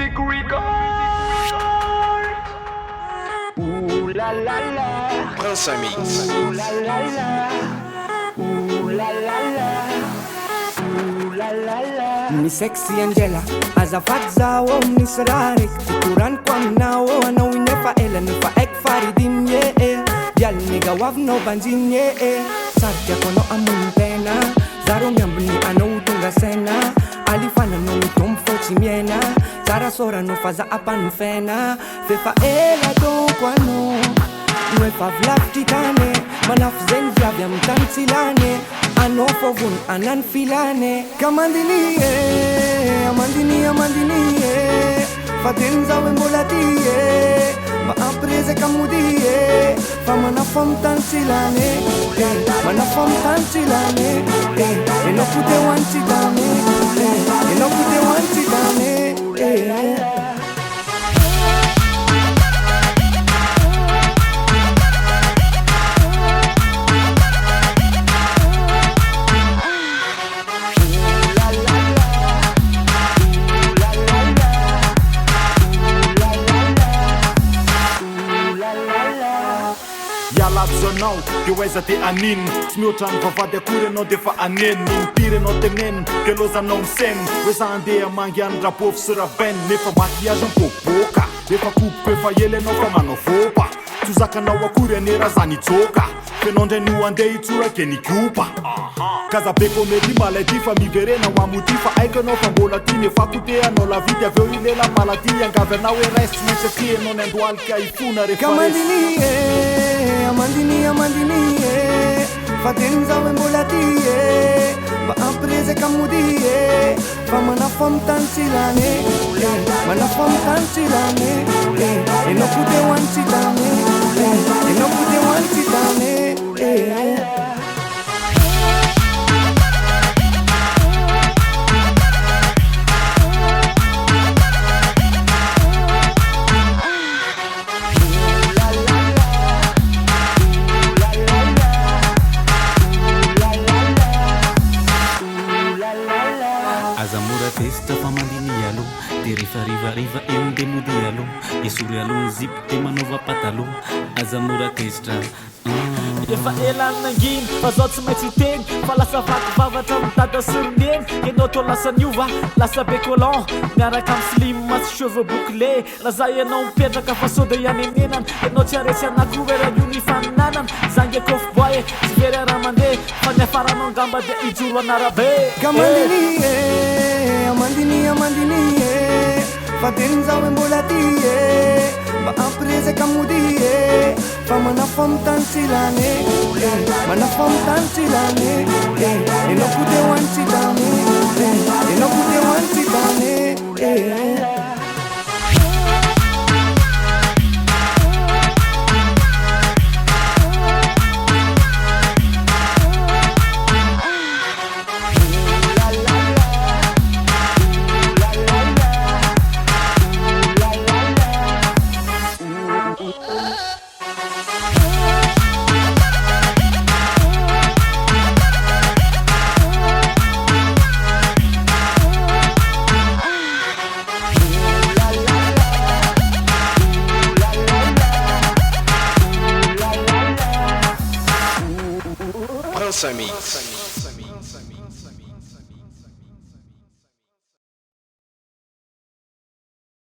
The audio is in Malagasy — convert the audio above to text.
music record. Ooh la la la. Prince Mix. Ooh la la la. Ooh la la la. Ooh la la la. Miss Sexy Angela azafady zao misy raha raiky tikoraniko aminao anao inefa ela nefa aiky faridiny dialy nega hoavinao banjiny saritiako anao amonotena zaro miambiny anao tonga saina alifananao midomy fotsy miaina zara soranao fa za ampanofena fefa ela toko anao no efa vilavitry tany manafy zay ny viavy amin'ny tany tsy lany anao fovony anany filany ka mandiny amandiny fa teny zao hoe mbola ty mba ampirezaka mody fa manafo amin'ny tany tsy lany manafo amin'ny tany tsy lany enao kote hoany tsy dany enao kote hoany tsy dany Ialabzanao, io aiza de anino tsy mihoatra ny vavady akory anao de fa aneno nimpiry anao teneno ke lozanao miseno hoe za andeha mangy any rabovy sy rabene nefa makiazy miboboka efa kopoko efa ela anao fa manao vopa tsy zakanao akory anera zany ijoka fenao ndray no andeha hitsorake nikopa kazabeko mety malady fa miverena ho amody fa aiko anao fa mbola ty nefa kote anao lavity aveo ilela malady angavy anao hoe reste misy aty anao ny andohalika ifona rehefa amandiny fa teny zao hoe mbola ty mba ampirezaka mody fa manafo amin'ny tany tsy lany manafo amin'ny tany tsy lany enao kote hoany tsy dany enao kote hoany tsy dany Azamora testa fa mandiny alo de refa rivariva eo de mody alo esory alo zip de manova patalo azamora testra efa elany nanginy fa zao tsy maintsy teny fa lasa vakivavatra mitada sironieny enao tô lasa niova lasa becolon miaraka amin'ny slim matsy cheveux bouclé raza ianao mipetraka fa soda ianenenana enao tsy aresy anakoera io ny faninanana zangy ekofy boye tsy very araha mandeha fa ny afaranao ngamba de ijoro anarabe ka amandiny fa teny zao hoe mbola ty mba ampirezaka mody fa manafo amin'ny tany tsy lany manafo amin'ny tany tsy lany enao kote hoany tsy dany enao kote